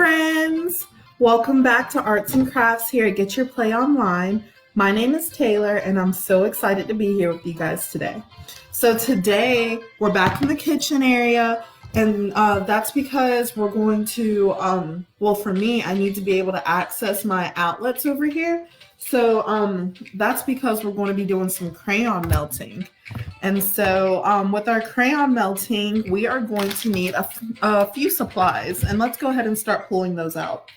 friends! Welcome back to Arts and Crafts here at Get Your Play Online. My name is Taylor and I'm so excited to be here with you guys today. So today we're back in the kitchen area and that's because we're going to, well for me, I need to be able to access my outlets over here. So that's because we're going to be doing some crayon melting. And so with our crayon melting, we are going to need a few supplies. And let's go ahead and start pulling those out.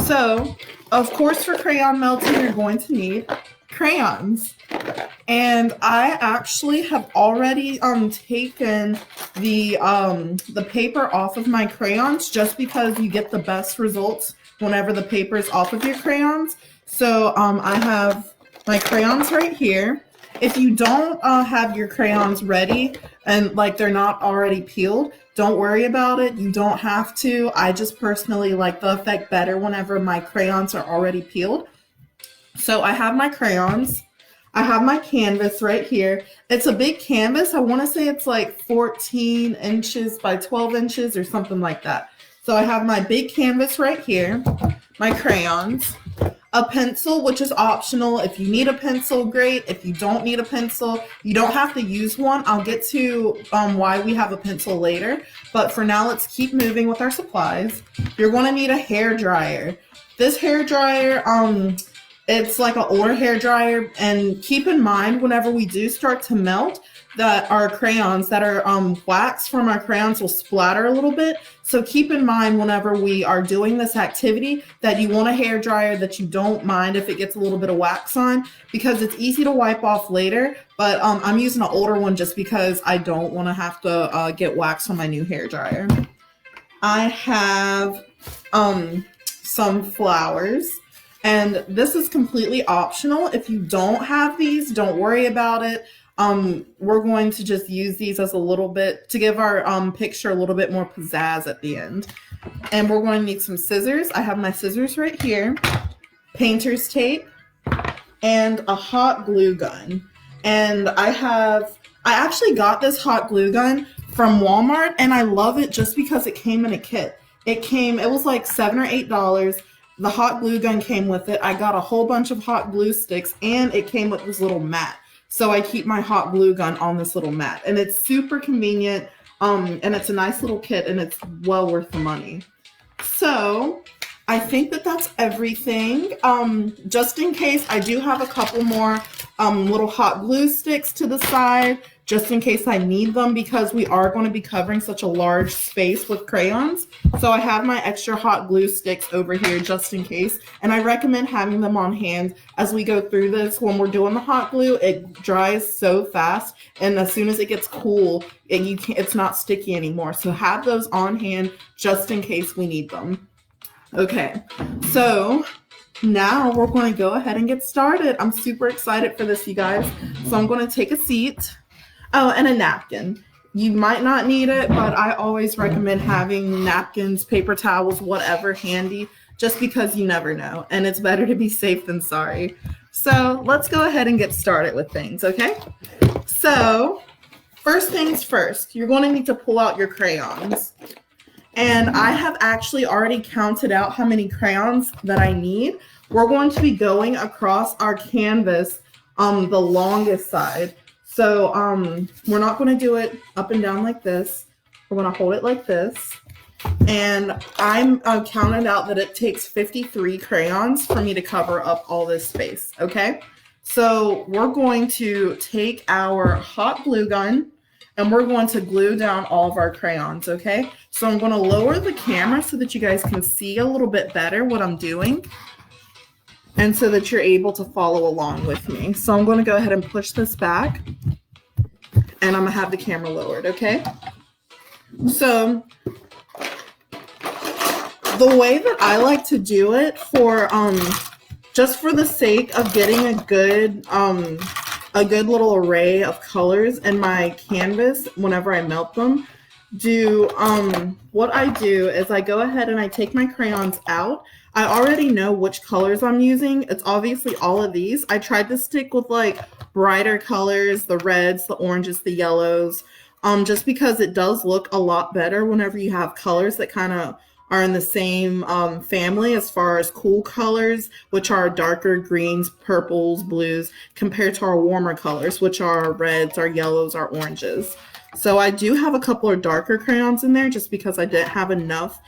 So, of course, for crayon melting, you're going to need crayons. And I actually have already taken the paper off of my crayons just because you get the best results whenever the paper is off of your crayons. So I have my crayons right here. If you don't have your crayons ready and like they're not already peeled, don't worry about it. You don't have to. I just personally like the effect better whenever my crayons are already peeled. So I have my crayons. I have my canvas right here. It's a big canvas. I want to say it's like 14 inches by 12 inches or something like that. So I have my big canvas right here, my crayons, a pencil, which is optional. If you need a pencil, great. If you don't need a pencil, you don't have to use one. I'll get to why we have a pencil later. But for now, let's keep moving with our supplies. You're going to need a hair dryer. This hair dryer, it's like an older hair dryer. And keep in mind, whenever we do start to melt, that our crayons that are wax from our crayons will splatter a little bit. So keep in mind whenever we are doing this activity that you want a hair dryer that you don't mind if it gets a little bit of wax on, because it's easy to wipe off later. But I'm using an older one just because I don't want to have to get wax on my new hair dryer. I have some flowers. And this is completely optional. If you don't have these, don't worry about it. We're going to just use these as a little bit to give our picture a little bit more pizzazz at the end. And we're going to need some scissors. I have my scissors right here, painter's tape, and a hot glue gun. And I actually got this hot glue gun from Walmart, and I love it just because it came in a kit. It was like $7 or $8. The hot glue gun came with it. I got a whole bunch of hot glue sticks, and it came with this little mat. So I keep my hot glue gun on this little mat, and it's super convenient, and it's a nice little kit, and it's well worth the money. So I think that that's everything. Just in case, I do have a couple more little hot glue sticks to the side, just in case I need them, because we are going to be covering such a large space with crayons. So I have my extra hot glue sticks over here just in case, and I recommend having them on hand as we go through this. When we're doing the hot glue, it dries so fast, and as soon as it gets cool, it's not sticky anymore. So have those on hand just in case we need them. Okay, so now we're going to go ahead and get started. I'm super excited for this, you guys. So I'm going to take a seat. Oh, and a napkin. You might not need it, but I always recommend having napkins, paper towels, whatever handy, just because you never know. And it's better to be safe than sorry. So let's go ahead and get started with things, okay? So first things first, you're going to need to pull out your crayons. And I have actually already counted out how many crayons that I need. We're going to be going across our canvas the longest side. So we're not going to do it up and down like this. We're going to hold it like this. And I'm counted out that it takes 53 crayons for me to cover up all this space, okay? So we're going to take our hot glue gun and we're going to glue down all of our crayons, okay? So I'm going to lower the camera so that you guys can see a little bit better what I'm doing, and so that you're able to follow along with me. So I'm going to go ahead and push this back, and I'm going to have the camera lowered, okay? So the way that I like to do it for just for the sake of getting a good little array of colors in my canvas whenever I melt them, what I do is I go ahead and I take my crayons out. I already know which colors I'm using. It's obviously all of these. I tried to stick with like brighter colors, the reds, the oranges, the yellows, just because it does look a lot better whenever you have colors that kind of are in the same family as far as cool colors, which are darker greens, purples, blues, compared to our warmer colors, which are our reds, our yellows, our oranges. So I do have a couple of darker crayons in there just because I didn't have enough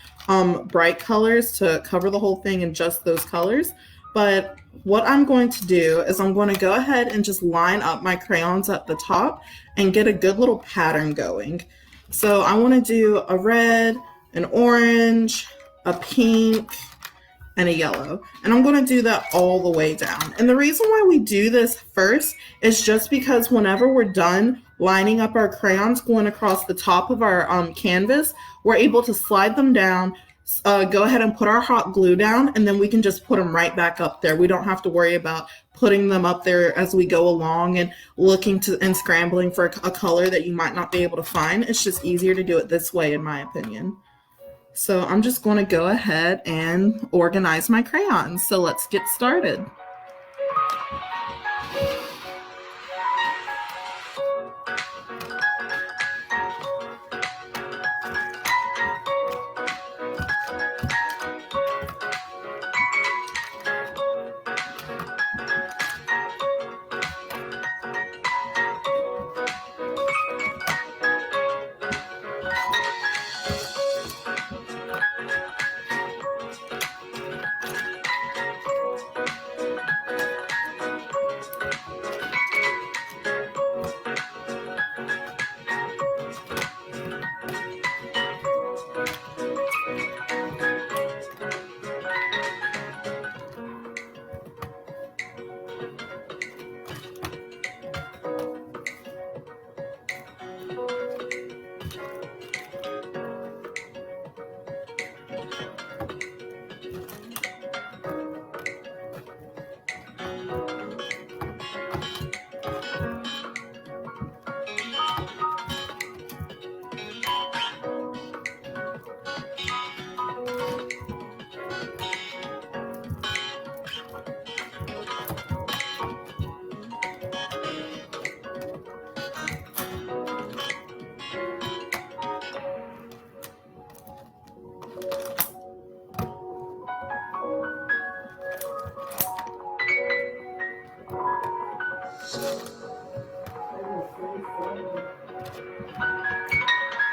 bright colors to cover the whole thing in just those colors. But what I'm going to do is I'm going to go ahead and just line up my crayons at the top and get a good little pattern going. So I want to do a red, an orange, a pink, and a yellow. And I'm going to do that all the way down. And the reason why we do this first is just because whenever we're done lining up our crayons going across the top of our canvas, we're able to slide them down, go ahead and put our hot glue down, and then we can just put them right back up there. We don't have to worry about putting them up there as we go along and looking to and scrambling for a color that you might not be able to find. It's just easier to do it this way, in my opinion. So I'm just going to go ahead and organize my crayons. So let's get started.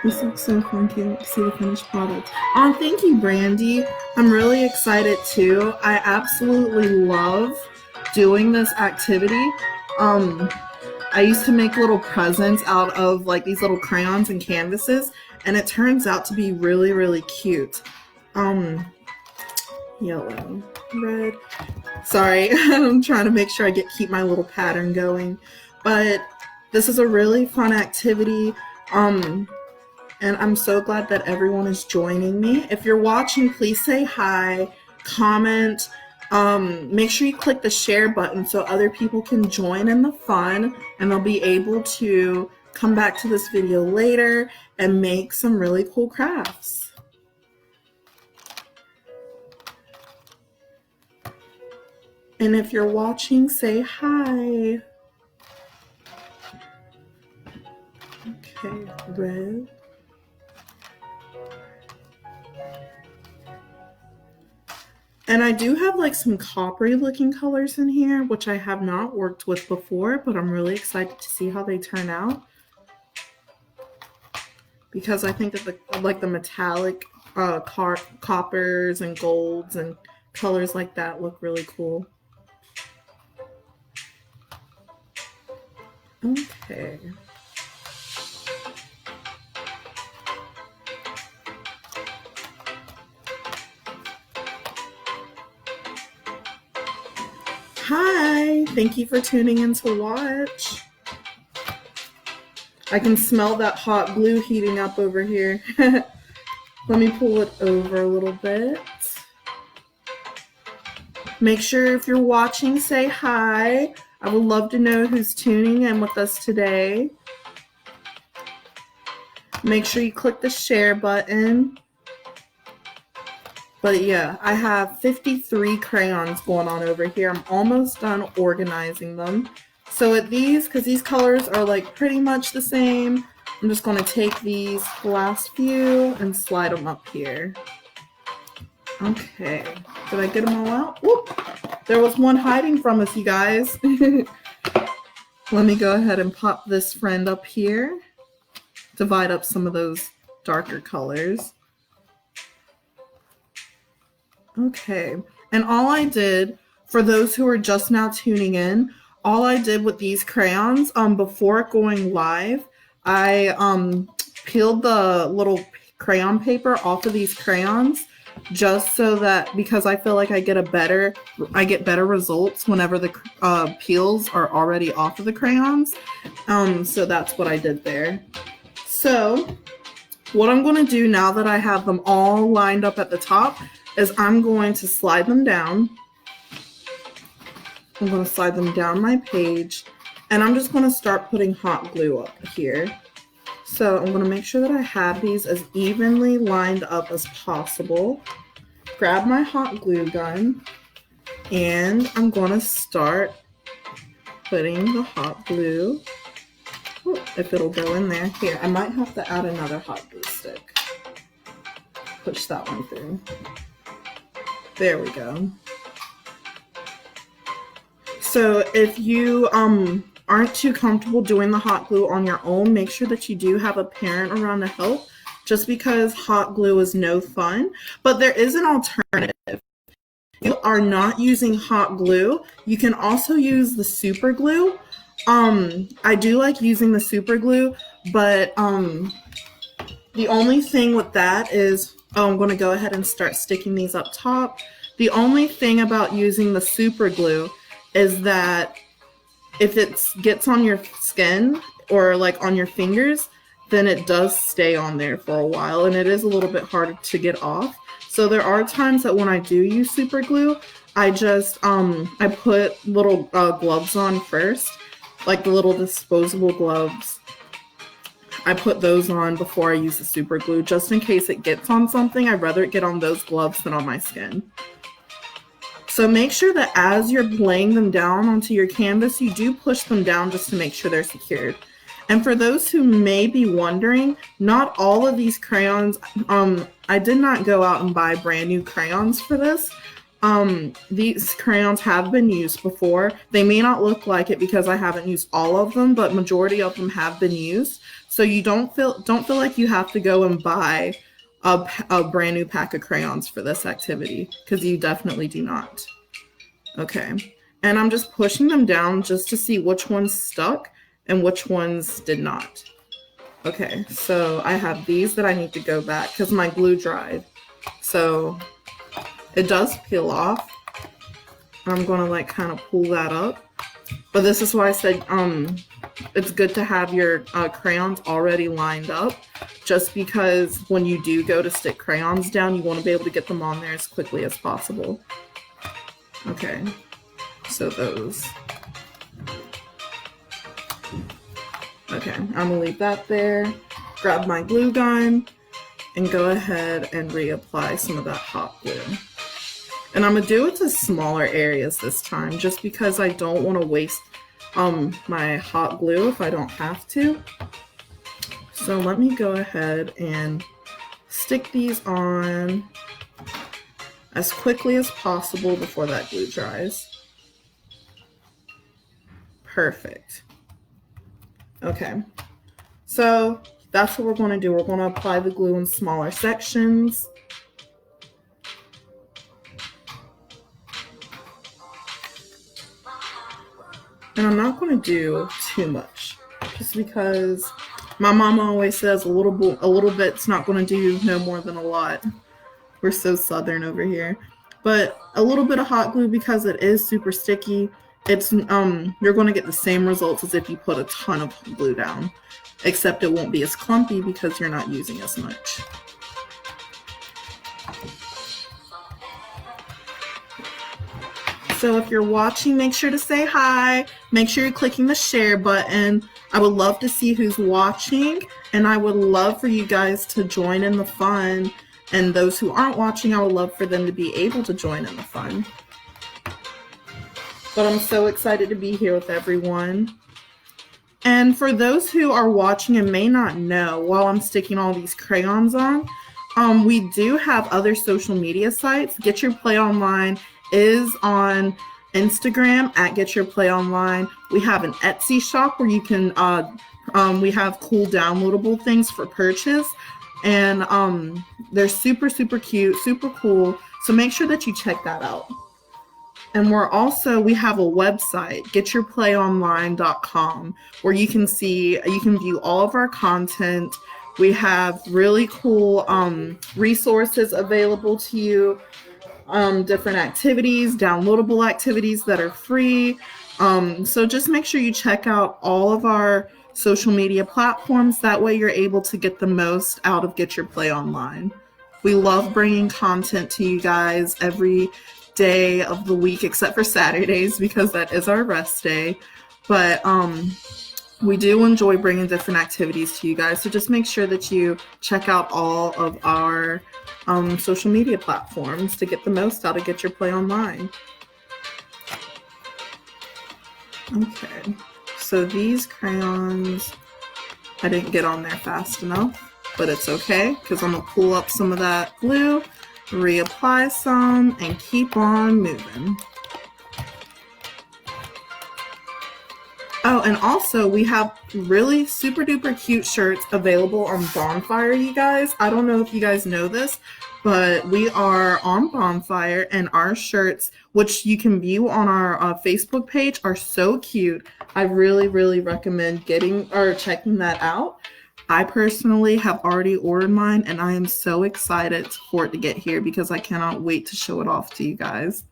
This looks so fun to see the finished product. Oh, thank you, Brandy. I'm really excited too. I absolutely love doing this activity. I used to make little presents out of like these little crayons and canvases, and it turns out to be really, really cute. Yellow, red. Sorry, I'm trying to make sure I keep my little pattern going. But this is a really fun activity. And I'm so glad that everyone is joining me. If you're watching, please say hi, comment, make sure you click the share button so other people can join in the fun and they'll be able to come back to this video later and make some really cool crafts. And if you're watching, say hi. Okay, red. And I do have like some coppery looking colors in here, which I have not worked with before, but I'm really excited to see how they turn out. Because I think that the metallic coppers and golds and colors like that look really cool. Okay. Hi, thank you for tuning in to watch. I can smell that hot glue heating up over here. Let me pull it over a little bit. Make sure if you're watching, say hi. I would love to know who's tuning in with us today. Make sure you click the share button. But yeah, I have 53 crayons going on over here. I'm almost done organizing them. So at these, because these colors are like pretty much the same, I'm just going to take these last few and slide them up here. Okay, did I get them all out? Whoop. There was one hiding from us, you guys. Let me go ahead and pop this friend up here. Divide up some of those darker colors. Okay, and all I did, for those who are just now tuning in, all I did with these crayons, before going live, I peeled the little crayon paper off of these crayons, just so that, because I feel like I get better results whenever the peels are already off of the crayons. So that's what I did there. So what I'm going to do now that I have them all lined up at the top is I'm going to slide them down. I'm going to slide them down my page, and I'm just going to start putting hot glue up here. So I'm going to make sure that I have these as evenly lined up as possible. Grab my hot glue gun, and I'm going to start putting the hot glue. Ooh, if it'll go in there. Here, I might have to add another hot glue stick. Push that one through. There we go. So if you aren't too comfortable doing the hot glue on your own, make sure that you do have a parent around to help, just because hot glue is no fun. But there is an alternative. If you are not using hot glue, you can also use the super glue. I do like using the super glue, but the only thing with that is, I'm going to go ahead and start sticking these up top. The only thing about using the super glue is that if it gets on your skin or like on your fingers, then it does stay on there for a while, and it is a little bit harder to get off. So there are times that when I do use super glue, I just I put little gloves on first, like the little disposable gloves. I put those on before I use the super glue, just in case it gets on something. I'd rather it get on those gloves than on my skin. So make sure that as you're laying them down onto your canvas, you do push them down just to make sure they're secured. And for those who may be wondering, not all of these crayons, I did not go out and buy brand new crayons for this. These crayons have been used before. They may not look like it because I haven't used all of them, but majority of them have been used. So you don't feel like you have to go and buy a brand new pack of crayons for this activity, because you definitely do not. Okay, and I'm just pushing them down just to see which ones stuck and which ones did not. Okay, so I have these that I need to go back because my glue dried. So it does peel off. I'm gonna like kind of pull that up. But this is why I said it's good to have your crayons already lined up, just because when you do go to stick crayons down, you want to be able to get them on there as quickly as possible. Okay, so those. Okay, I'm gonna leave that there, grab my glue gun, and go ahead and reapply some of that hot glue. And I'm gonna do it to smaller areas this time, just because I don't want to waste my hot glue if I don't have to. So let me go ahead and stick these on as quickly as possible before that glue dries. Perfect. Okay, so that's what we're going to do. We're going to apply the glue in smaller sections. And I'm not going to do too much, just because my mama always says a little bit's not going to do no more than a lot. We're so southern over here. But a little bit of hot glue, because it is super sticky, it's you're going to get the same results as if you put a ton of glue down, except it won't be as clumpy because you're not using as much. So if you're watching, make sure to say hi. Make sure you're clicking the share button. I would love to see who's watching, and I would love for you guys to join in the fun. And those who aren't watching, I would love for them to be able to join in the fun. But I'm so excited to be here with everyone. And for those who are watching and may not know, while I'm sticking all these crayons on, We do have other social media sites. Get Your Play Online is on Instagram at Get Your Play Online. We have an Etsy shop where you can, we have cool downloadable things for purchase. And they're super, super cute, super cool. So make sure that you check that out. And we have a website, getyourplayonline.com, where you can view all of our content. We have really cool resources available to you, different activities, downloadable activities that are free. So just make sure you check out all of our social media platforms. That way you're able to get the most out of Get Your Play Online. We love bringing content to you guys every day of the week except for Saturdays because that is our rest day. But we do enjoy bringing different activities to you guys. So just make sure that you check out all of our social media platforms to get the most out of Get Your Play Online. Okay, so these crayons, I didn't get on there fast enough, but it's okay because I'm gonna pull up some of that glue, reapply some, and keep on moving. Oh, and also we have really super duper cute shirts available on Bonfire, you guys. I don't know if you guys know this, but we are on Bonfire, and our shirts, which you can view on our Facebook page, are so cute. I really, really recommend checking that out. I personally have already ordered mine, and I am so excited for it to get here because I cannot wait to show it off to you guys.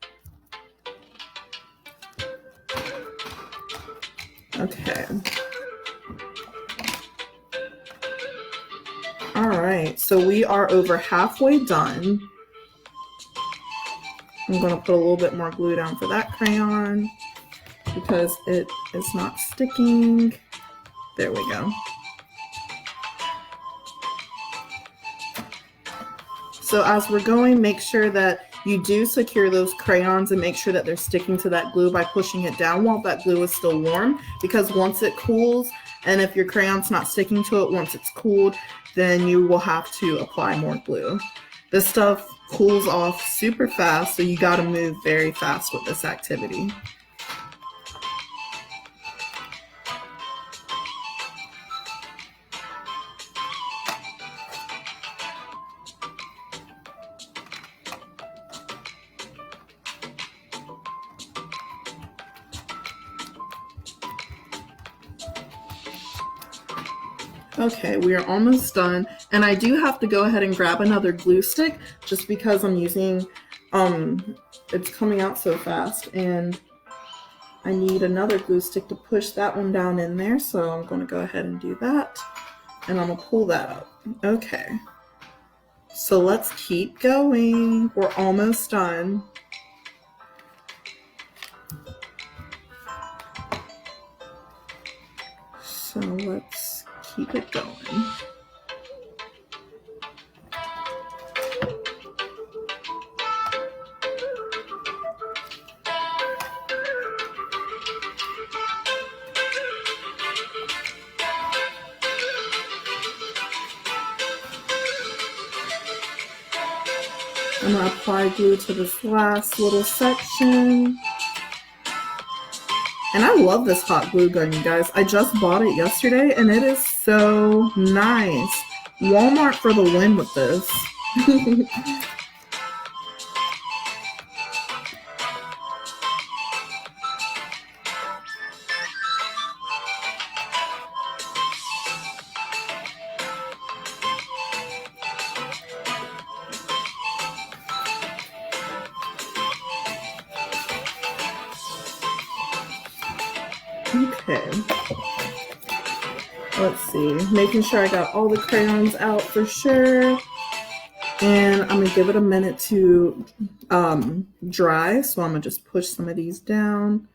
Okay. All right, so we are over halfway done. I'm going to put a little bit more glue down for that crayon because it is not sticking. There we go. So as we're going, make sure that you do secure those crayons and make sure that they're sticking to that glue by pushing it down while that glue is still warm, because once it cools, and if your crayon's not sticking to it once it's cooled, then you will have to apply more glue. This stuff cools off super fast, so you got to move very fast with this activity. Okay, we are almost done, and I do have to go ahead and grab another glue stick just because I'm using, it's coming out so fast, and I need another glue stick to push that one down in there, so I'm going to go ahead and do that, and I'm going to pull that up. Okay, so let's keep going. We're almost done. So let's keep it going. I'm going to apply glue to this last little section. And I love this hot glue gun, you guys. I just bought it yesterday, and it is so nice. Walmart for the win with this. Okay, let's see, making sure I got all the crayons out for sure, and I'm gonna give it a minute to dry, so I'm gonna just push some of these down.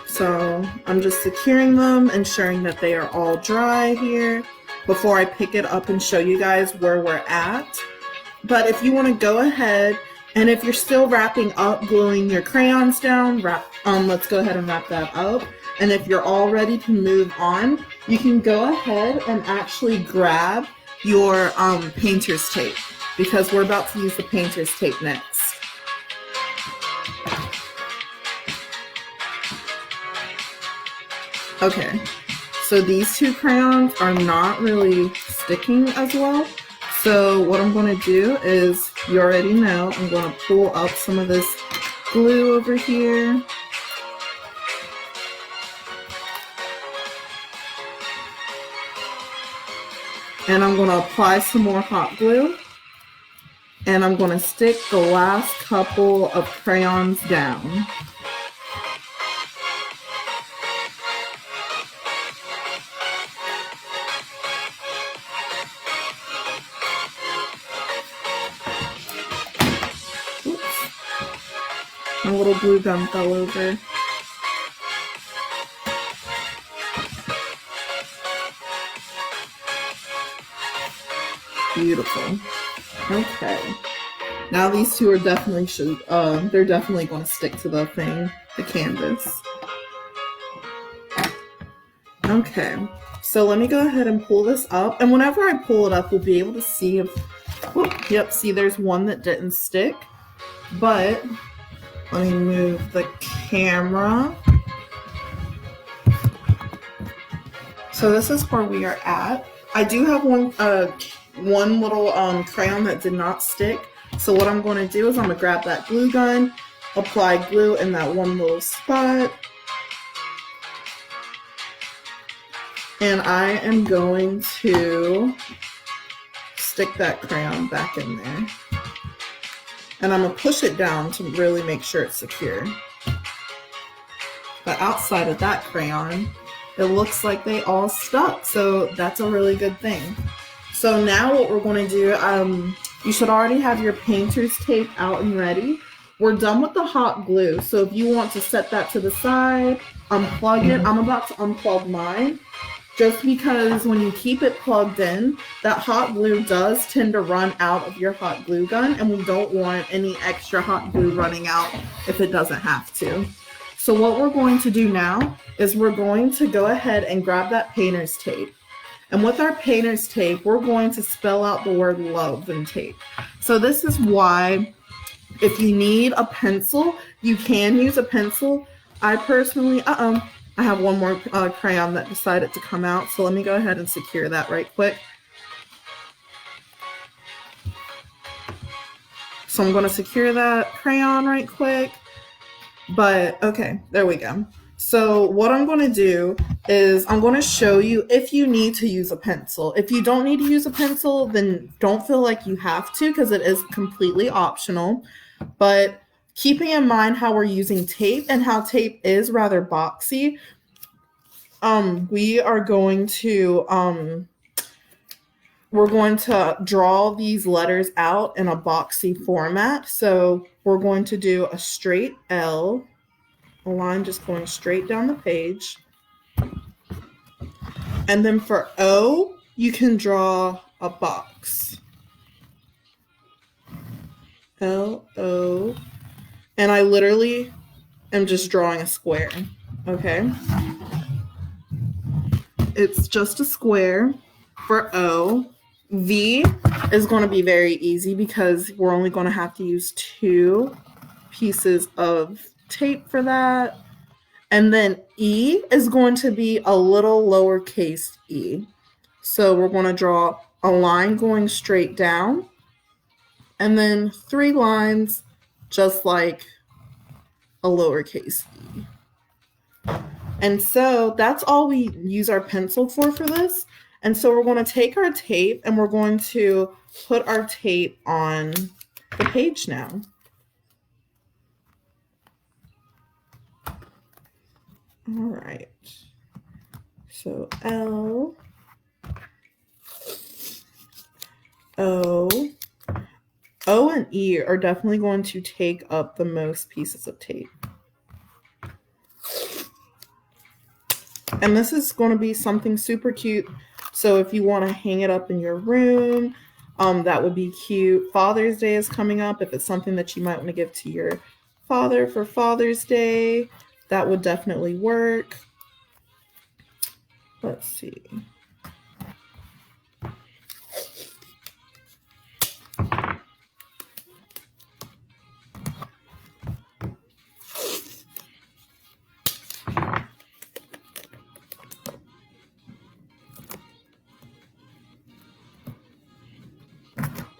So I'm just securing them, ensuring that they are all dry here before I pick it up and show you guys where we're at. But if you want to go ahead And if you're still wrapping up, gluing your crayons down, let's go ahead and wrap that up. And if you're all ready to move on, you can go ahead and actually grab your painter's tape, because we're about to use the painter's tape next. Okay, so these two crayons are not really sticking as well. So what I'm going to do is, you already know, I'm going to pull up some of this glue over here. And I'm going to apply some more hot glue. And I'm going to stick the last couple of crayons down. My little glue gun fell over. Beautiful. Okay. Now these two are definitely they're definitely going to stick to the canvas. Okay. So let me go ahead and pull this up, and whenever I pull it up, we'll be able to see if, yep, see there's one that didn't stick. But let me move the camera. So this is where we are at. I do have one little crayon that did not stick. So what I'm going to do is I'm going to grab that glue gun, apply glue in that one little spot, and I am going to stick that crayon back in there. And I'm going to push it down to really make sure it's secure. But outside of that crayon, it looks like they all stuck. So that's a really good thing. So now what we're going to do, you should already have your painter's tape out and ready. We're done with the hot glue. So if you want to set that to the side, unplug it. I'm about to unplug mine. Just because when you keep it plugged in, that hot glue does tend to run out of your hot glue gun, and we don't want any extra hot glue running out if it doesn't have to. So what we're going to do now is we're going to go ahead and grab that painter's tape. And with our painter's tape, we're going to spell out the word love in tape. So this is why, if you need a pencil, you can use a pencil. I personally, I have one more crayon that decided to come out, so let me go ahead and secure that right quick. So I'm going to secure that crayon right quick. But okay, there we go. So what I'm going to do is I'm going to show you if you need to use a pencil. If you don't need to use a pencil, then don't feel like you have to, because it is completely optional. But keeping in mind how we're using tape and how tape is rather boxy, we are going to we're going to draw these letters out in a boxy format. So we're going to do a straight L, a line just going straight down the page. And then for O, you can draw a box. L-O. And I literally am just drawing a square, okay? It's just a square for O. V is going to be very easy because we're only going to have to use 2 pieces of tape for that. And then E is going to be a little lowercase e. So we're going to draw a line going straight down, and then 3 lines just like a lowercase e. And so that's all we use our pencil for this. And so we're going to take our tape and we're going to put our tape on the page now. All right. So L, O. O and E are definitely going to take up the most pieces of tape. And this is going to be something super cute. So if you want to hang it up in your room, That would be cute. Father's Day is coming up. If it's something that you might want to give to your father for Father's Day, that would definitely work. Let's see.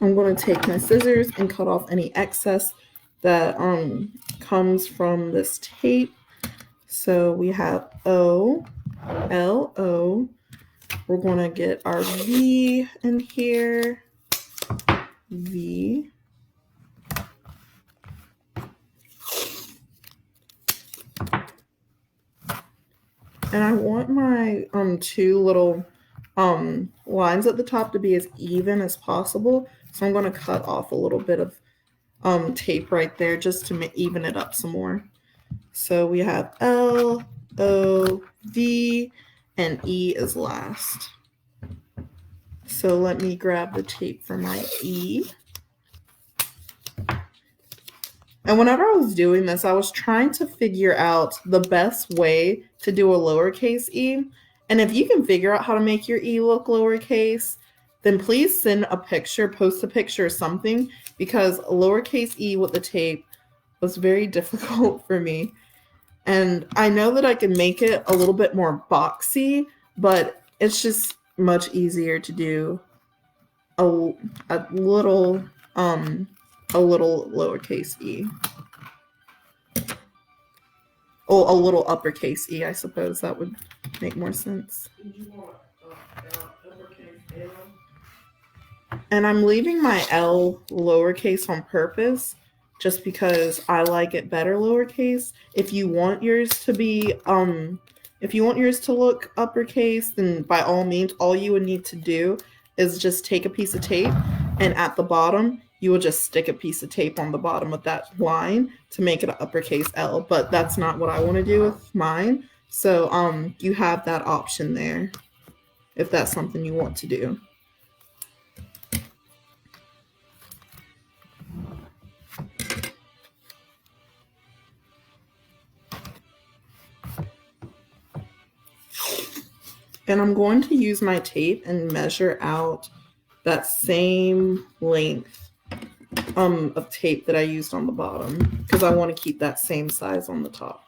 I'm going to take my scissors and cut off any excess that comes from this tape. So we have O, L, O. We're going to get our V in here, V. And I want my two little lines at the top to be as even as possible. So I'm going to cut off a little bit of tape right there just to even it up some more. So we have L, O, V, and E is last. So let me grab the tape for my E. And whenever I was doing this, I was trying to figure out the best way to do a lowercase e. And if you can figure out how to make your e look lowercase, then please send a picture, post a picture or something, because lowercase e with the tape was very difficult for me. And I know that I can make it a little bit more boxy, but it's just much easier to do a little lowercase e. Oh, a little uppercase e, I suppose that would make more sense. And I'm leaving my L lowercase on purpose just because I like it better lowercase. If you want yours to be if you want yours to look uppercase, then by all means, all you would need to do is just take a piece of tape, and at the bottom you will just stick a piece of tape on the bottom of that line to make it an uppercase L. But that's not what I want to do with mine. So you have that option there if that's something you want to do. And I'm going to use my tape and measure out that same length of tape that I used on the bottom, because I want to keep that same size on the top.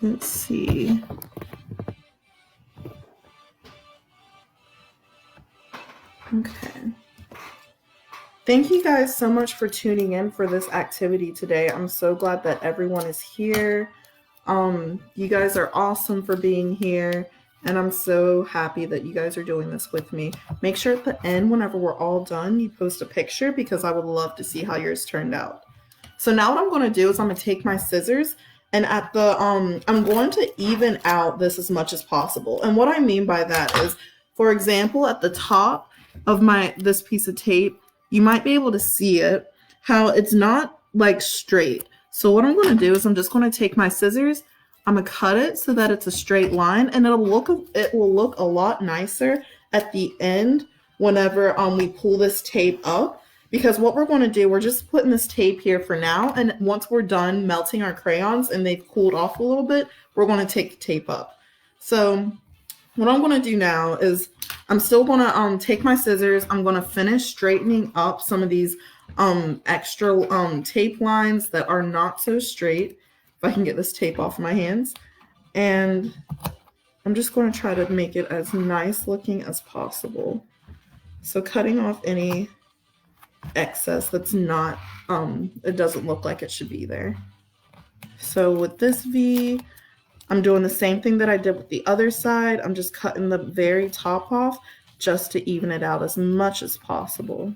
Let's see. Okay. Thank you guys so much for tuning in for this activity today. I'm so glad that everyone is here. You guys are awesome for being here, and I'm so happy that you guys are doing this with me. Make sure at the end, whenever we're all done, you post a picture, because I would love to see how yours turned out. So now what I'm going to do is I'm going to take my scissors, and at the I'm going to even out this as much as possible. And what I mean by that is, for example, at the top of this piece of tape, you might be able to see it, how it's not like straight. So what I'm going to do is I'm just going to take my scissors, I'm going to cut it so that it's a straight line, and it will look a lot nicer at the end whenever we pull this tape up. Because what we're going to do, we're just putting this tape here for now, and once we're done melting our crayons and they've cooled off a little bit, we're going to take the tape up. So what I'm going to do now is I'm still going to take my scissors. I'm going to finish straightening up some of these extra tape lines that are not so straight. If I can get this tape off my hands. And I'm just going to try to make it as nice looking as possible. So cutting off any excess that's not, it doesn't look like it should be there. So with this V, I'm doing the same thing that I did with the other side. I'm just cutting the very top off just to even it out as much as possible.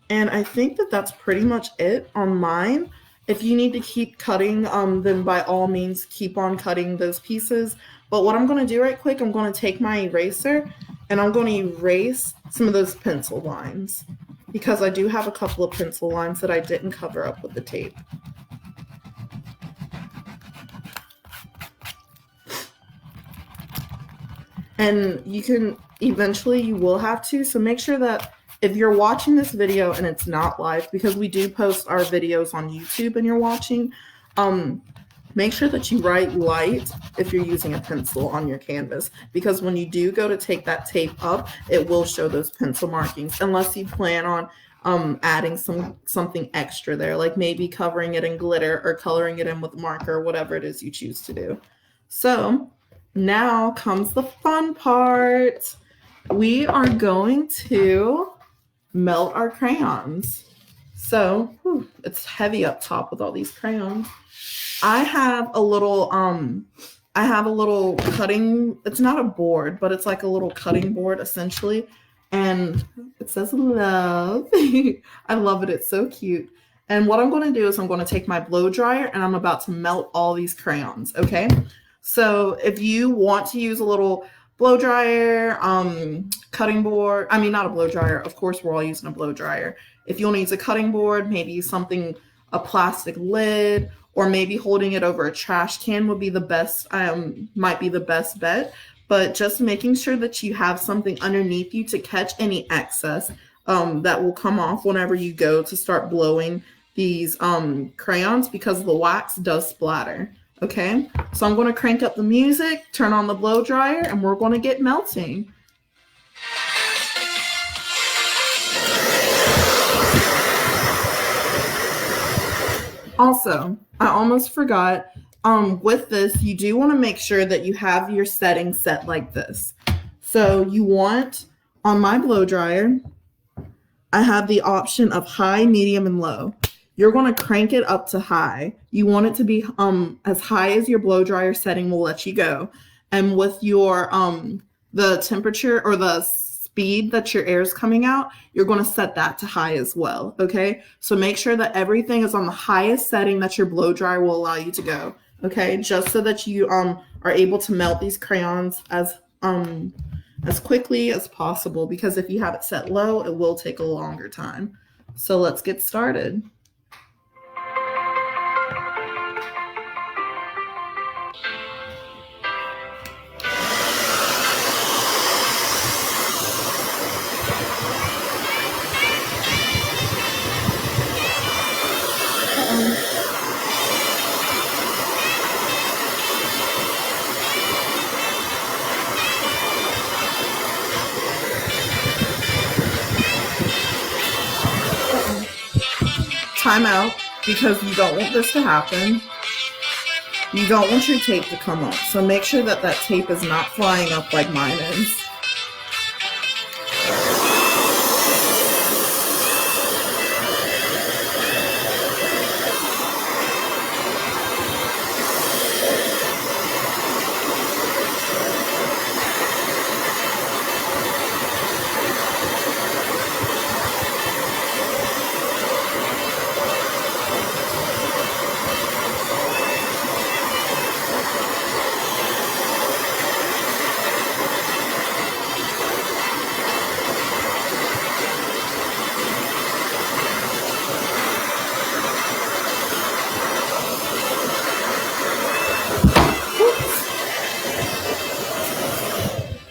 And I think that that's pretty much it on mine. If you need to keep cutting, then by all means keep on cutting those pieces. But what I'm going to do right quick, I'm going to take my eraser and I'm going to erase some of those pencil lines because I do have a couple of pencil lines that I didn't cover up with the tape. And you will have to, so make sure that if you're watching this video and it's not live, because we do post our videos on YouTube and you're watching, make sure that you write light if you're using a pencil on your canvas, because when you do go to take that tape up, it will show those pencil markings, unless you plan on adding something extra there, like maybe covering it in glitter or coloring it in with marker, whatever it is you choose to do. So now comes the fun part. We are going to melt our crayons. So it's heavy up top with all these crayons. I have a little cutting, it's not a board, but it's like a little cutting board essentially. And it says love. I love it. It's so cute. And what I'm going to do is I'm going to take my blow dryer and I'm about to melt all these crayons. Okay. So if you want to use a little blow dryer, cutting board, I mean, not a blow dryer. Of course, we're all using a blow dryer. If you want to use a cutting board, maybe something, a plastic lid, or maybe holding it over a trash can would be the best, might be the best bet. But just making sure that you have something underneath you to catch any excess that will come off whenever you go to start blowing these crayons, because the wax does splatter. Okay, so I'm going to crank up the music, turn on the blow dryer, and we're going to get melting. Also, I almost forgot, with this, you do want to make sure that you have your settings set like this. So you want, on my blow dryer, I have the option of high, medium, and low. You're going to crank it up to high. You want it to be as high as your blow dryer setting will let you go. And with your the temperature or the speed that your air is coming out, you're going to set that to high as well. Okay, so make sure that everything is on the highest setting that your blow dryer will allow you to go. Okay, just so that you are able to melt these crayons as quickly as possible, because if you have it set low, it will take a longer time. So let's get started. Time out, because you don't want this to happen. You don't want your tape to come up, so make sure that that tape is not flying up like mine is.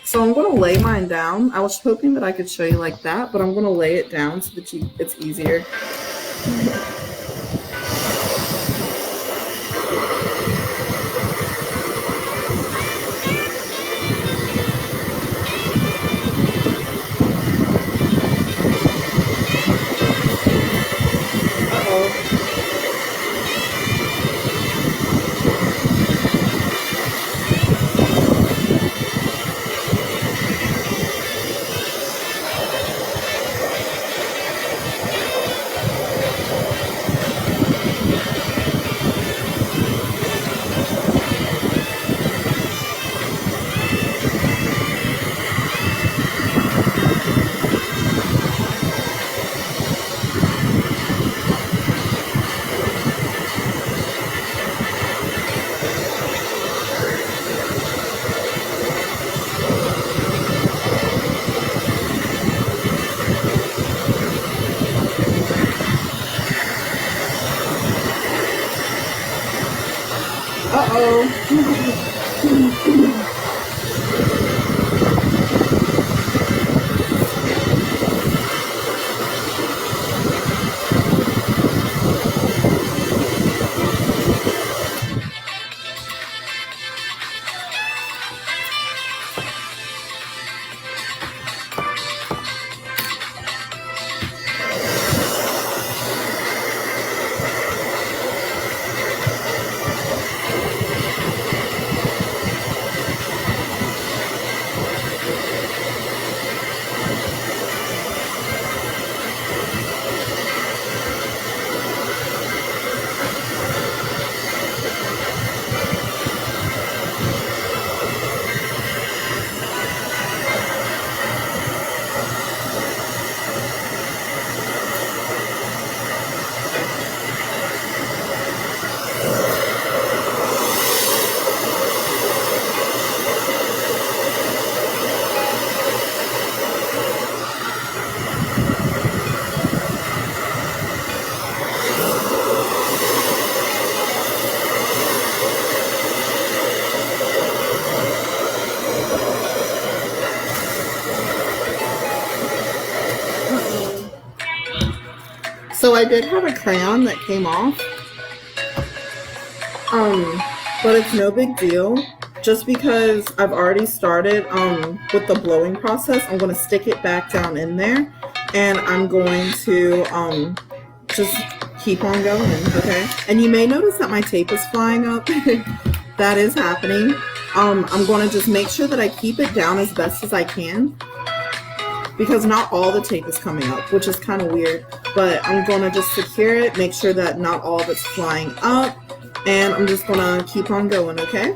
So I'm going to lay mine down. I was hoping that I could show you like that, but I'm going to lay it down so that it's easier. I did have a crayon that came off, but it's no big deal. Just because I've already started with the blowing process, I'm going to stick it back down in there, and I'm going to just keep on going, okay? And you may notice that my tape is flying up. That is happening. I'm going to just make sure that I keep it down as best as I can, because not all the tape is coming up, which is kind of weird. But I'm going to just secure it, make sure that not all of it's flying up, and I'm just going to keep on going, okay?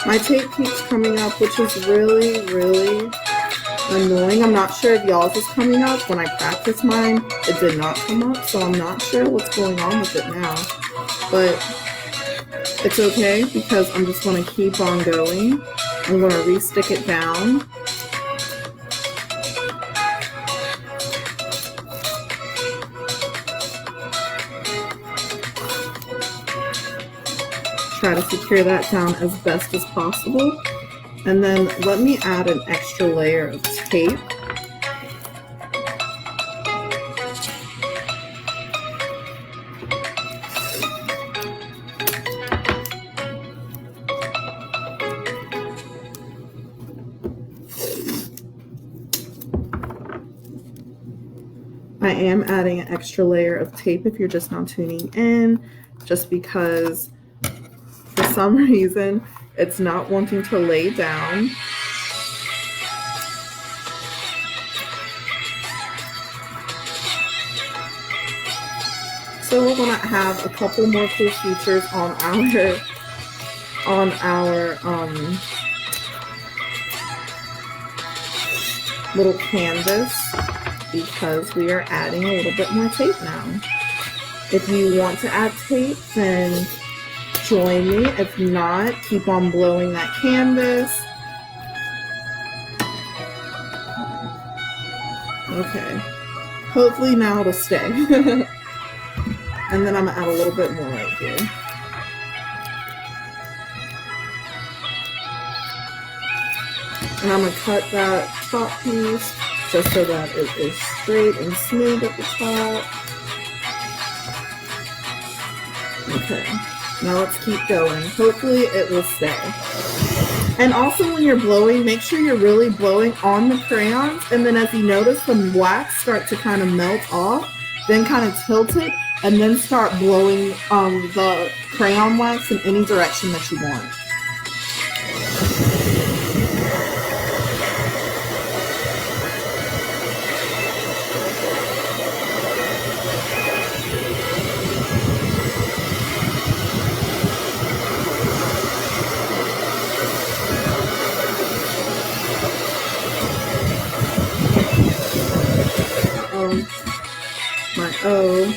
My tape keeps coming up, which is really, really annoying. I'm not sure if y'all's is coming up. When I practiced mine, it did not come up, so I'm not sure what's going on with it now. But it's okay, because I'm just going to keep on going. I'm going to re-stick it down. Try to secure that down as best as possible. And then let me add an extra layer of tape. I am adding an extra layer of tape if you're just now tuning in, just because for some reason it's not wanting to lay down. So we're going to have a couple more cool features on our little canvas, because we are adding a little bit more tape now. If you want to add tape, then join me. If not, keep on blowing that canvas. Okay. Hopefully now it'll stay. And then I'm going to add a little bit more right here. And I'm going to cut that top piece just so that it is straight and smooth at the top. Okay, now let's keep going. Hopefully it will stay. And also when you're blowing, make sure you're really blowing on the crayons, and then as you notice the wax start to kind of melt off, then kind of tilt it, and then start blowing the crayon wax in any direction that you want. My O.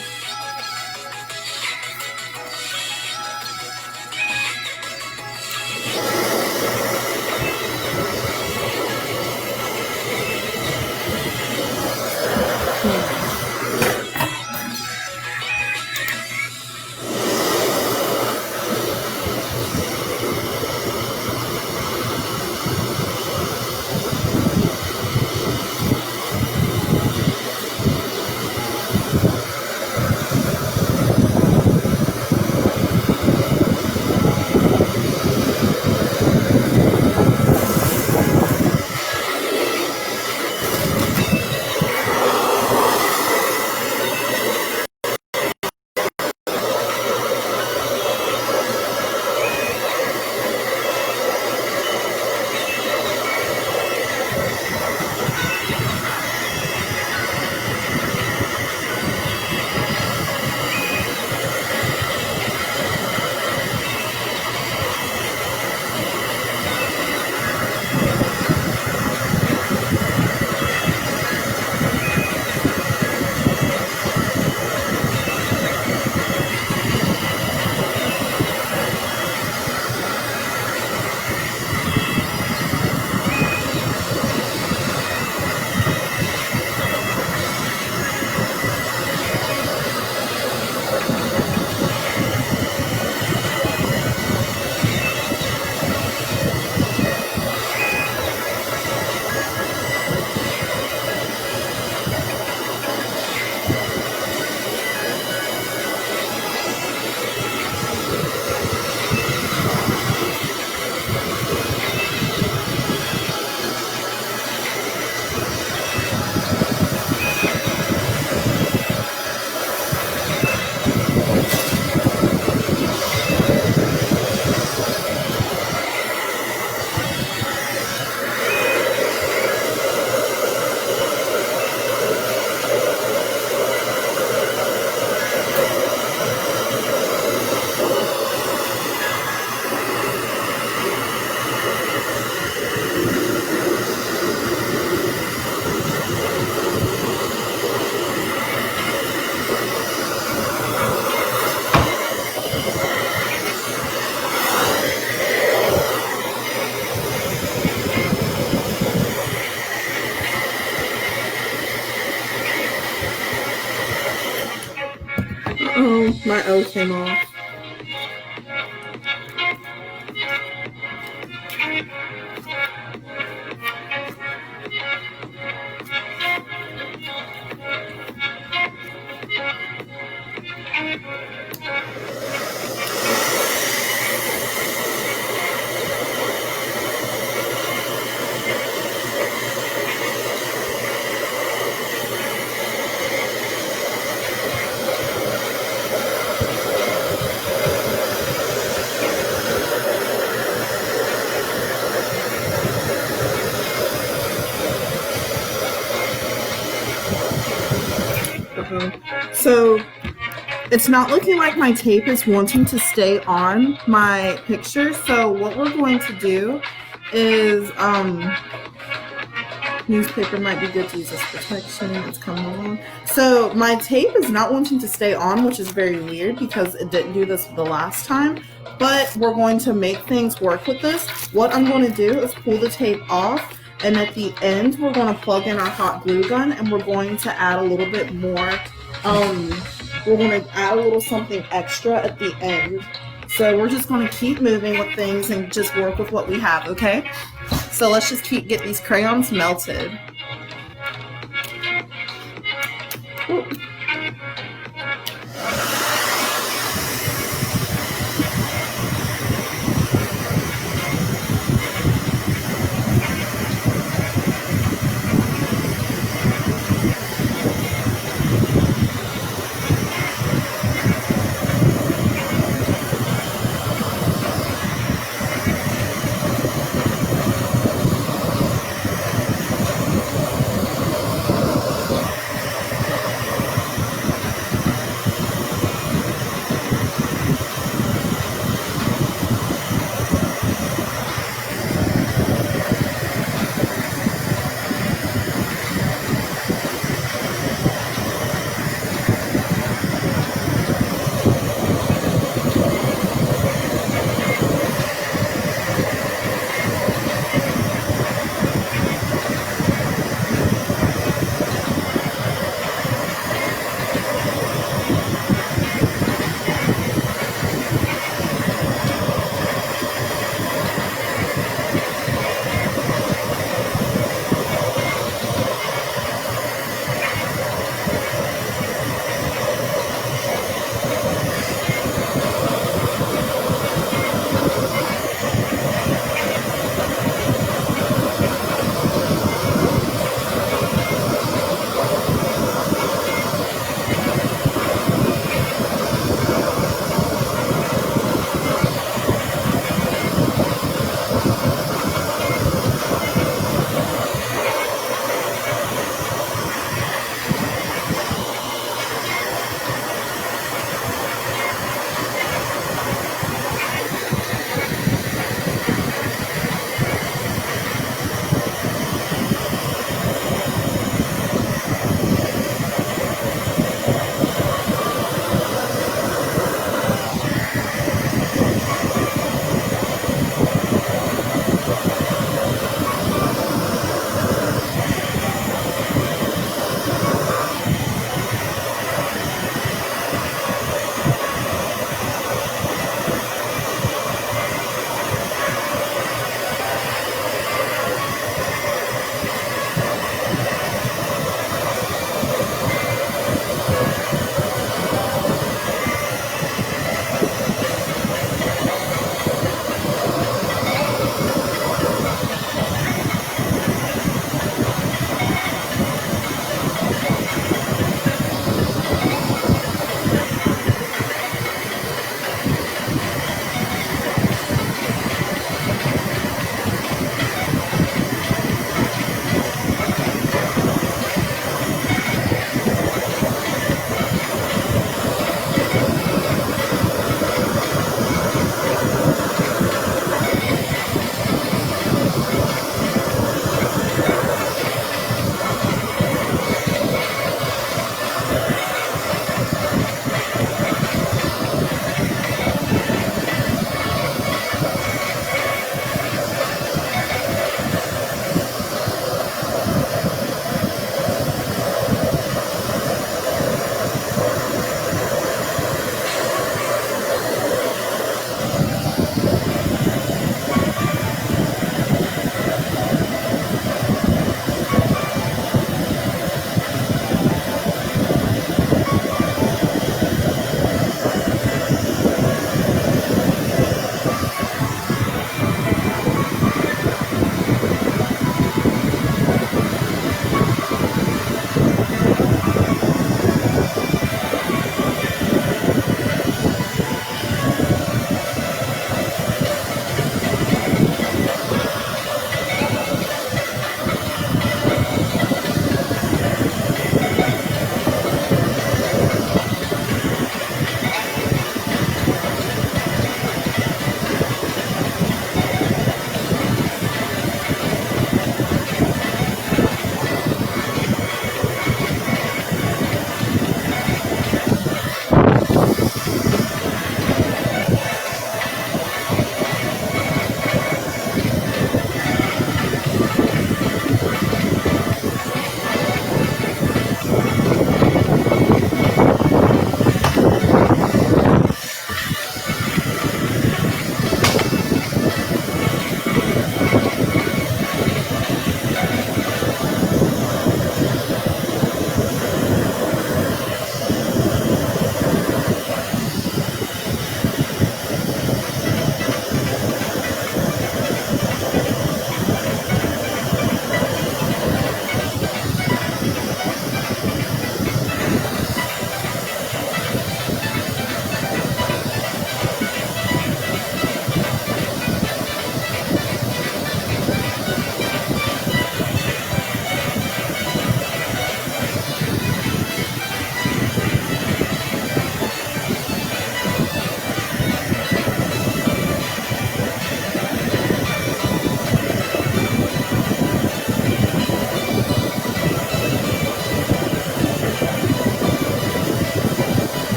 My O came off. So it's not looking like my tape is wanting to stay on my picture. So what we're going to do is, newspaper might be good to use as protection. It's coming along. So my tape is not wanting to stay on, which is very weird because it didn't do this the last time. But we're going to make things work with this. What I'm going to do is pull the tape off. And at the end, we're going to plug in our hot glue gun, and we're going to add a little bit more. We're going to add a little something extra at the end. So we're just going to keep moving with things and just work with what we have, okay? So let's just get these crayons melted. Ooh.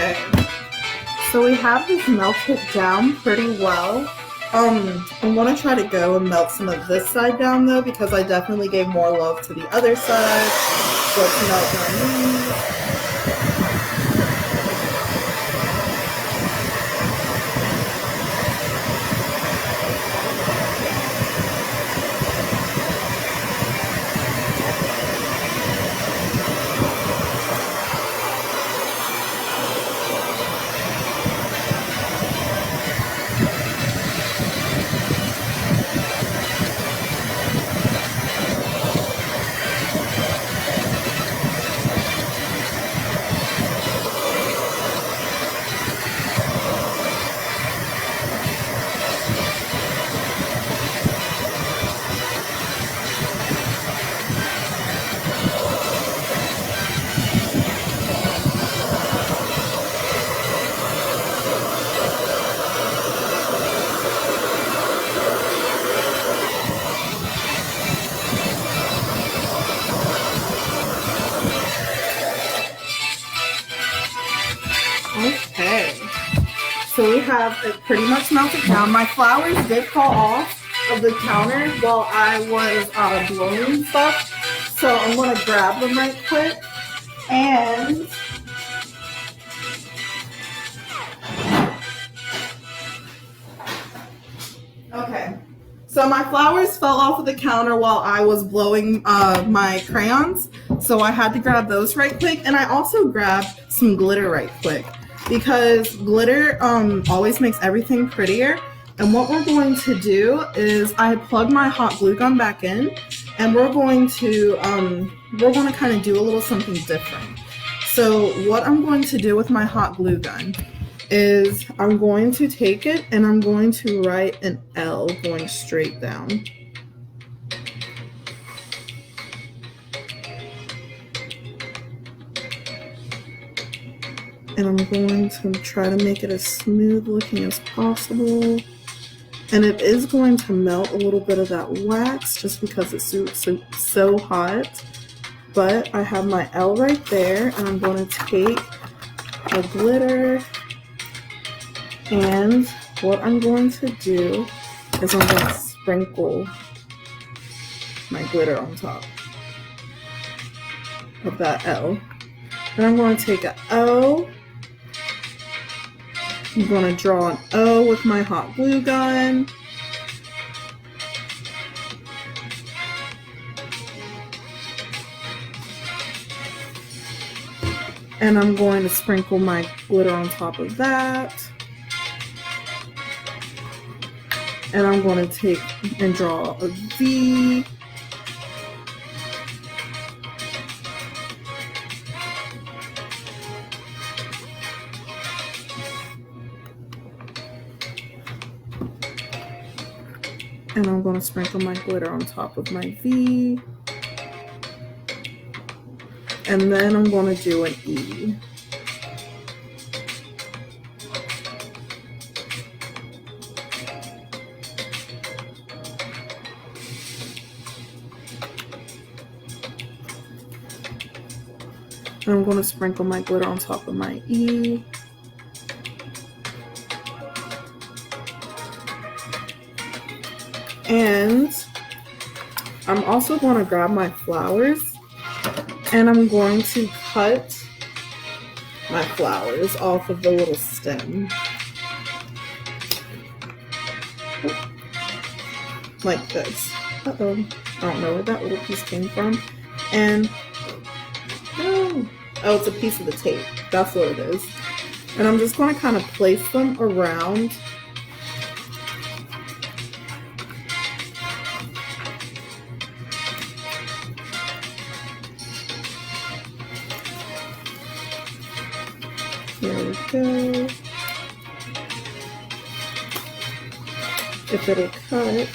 Okay, so we have this melted down pretty well. I'm gonna try to go and melt some of this side down though, because I definitely gave more love to the other side. So let's melt down these. Okay, so we have it pretty much melted down. My flowers did fall off of the counter while I was blowing stuff, so I'm gonna grab them right quick. And okay, so my flowers fell off of the counter while I was blowing my crayons, so I had to grab those right quick. And I also grabbed some glitter right quick, because glitter always makes everything prettier. And what we're going to do is I plug my hot glue gun back in, and we're going to kind of do a little something different. So what I'm going to do with my hot glue gun is I'm going to take it and I'm going to write an L going straight down. And I'm going to try to make it as smooth looking as possible. And it is going to melt a little bit of that wax just because it's so hot. But I have my L right there, and I'm going to take a glitter, and what I'm going to do is I'm going to sprinkle my glitter on top of that L. Then I'm going to take an O. I'm going to draw an O with my hot glue gun. And I'm going to sprinkle my glitter on top of that. And I'm going to take and draw a V. And I'm going to sprinkle my glitter on top of my V. And then I'm going to do an E. And I'm going to sprinkle my glitter on top of my E. And I'm also going to grab my flowers, and I'm going to cut my flowers off of the little stem. Like this. Uh-oh. I don't know where that little piece came from. And oh, it's a piece of the tape. That's what it is. And I'm just going to kind of place them around . There we go. If it'll cut.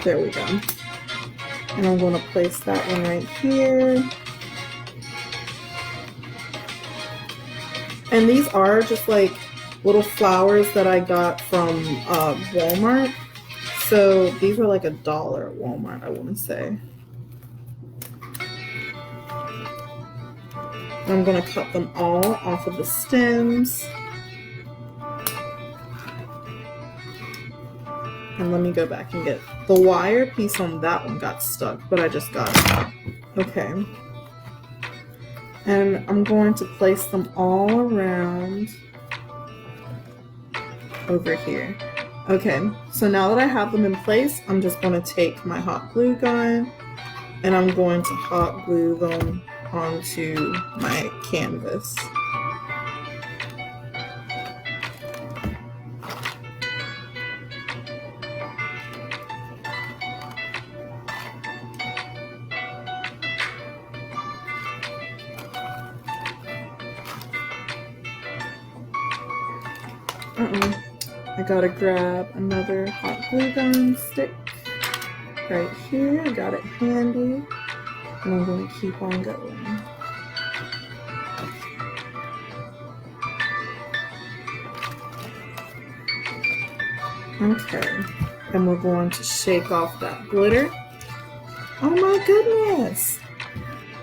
There we go. And I'm going to place that one right here. And these are just like little flowers that I got from Walmart. So these are like $1 at Walmart, I want to say. I'm going to cut them all off of the stems. And let me go back and get the wire piece on that one got stuck, but I just got it. Okay. And I'm going to place them all around over here. Okay, so now that I have them in place, I'm just going to take my hot glue gun and I'm going to hot glue them onto my canvas. I gotta grab another hot glue gun stick right here. I got it handy, and I'm going to keep on going. Okay, and we're going to shake off that glitter. Oh my goodness!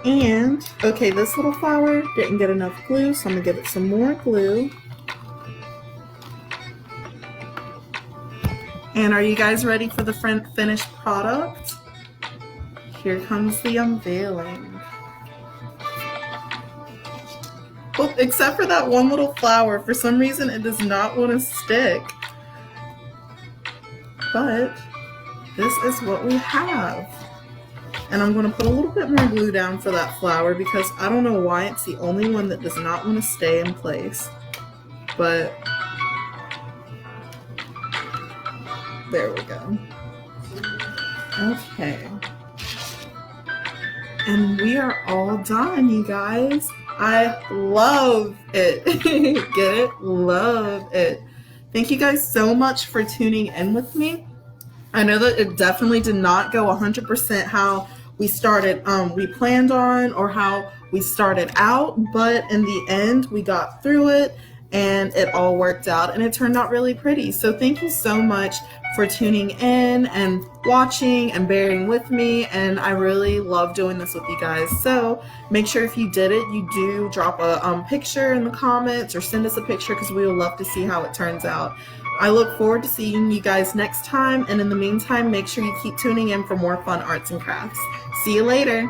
And, okay, this little flower didn't get enough glue, so I'm gonna give it some more glue. And are you guys ready for the finished product? Here comes the unveiling. Oh, except for that one little flower, for some reason it does not want to stick. But this is what we have. And I'm going to put a little bit more glue down for that flower because I don't know why it's the only one that does not want to stay in place. But there we go. Okay. And we are all done, you guys. I love it. Get it? Love it. Thank you guys so much for tuning in with me. I know that it definitely did not go 100% how we planned on or how we started out, but in the end we got through it and it all worked out and it turned out really pretty. So thank you so much for tuning in and watching and bearing with me, and I really love doing this with you guys. So make sure if you did it, you do drop a picture in the comments or send us a picture because we would love to see how it turns out. I look forward to seeing you guys next time, and in the meantime, make sure you keep tuning in for more fun arts and crafts. See you later.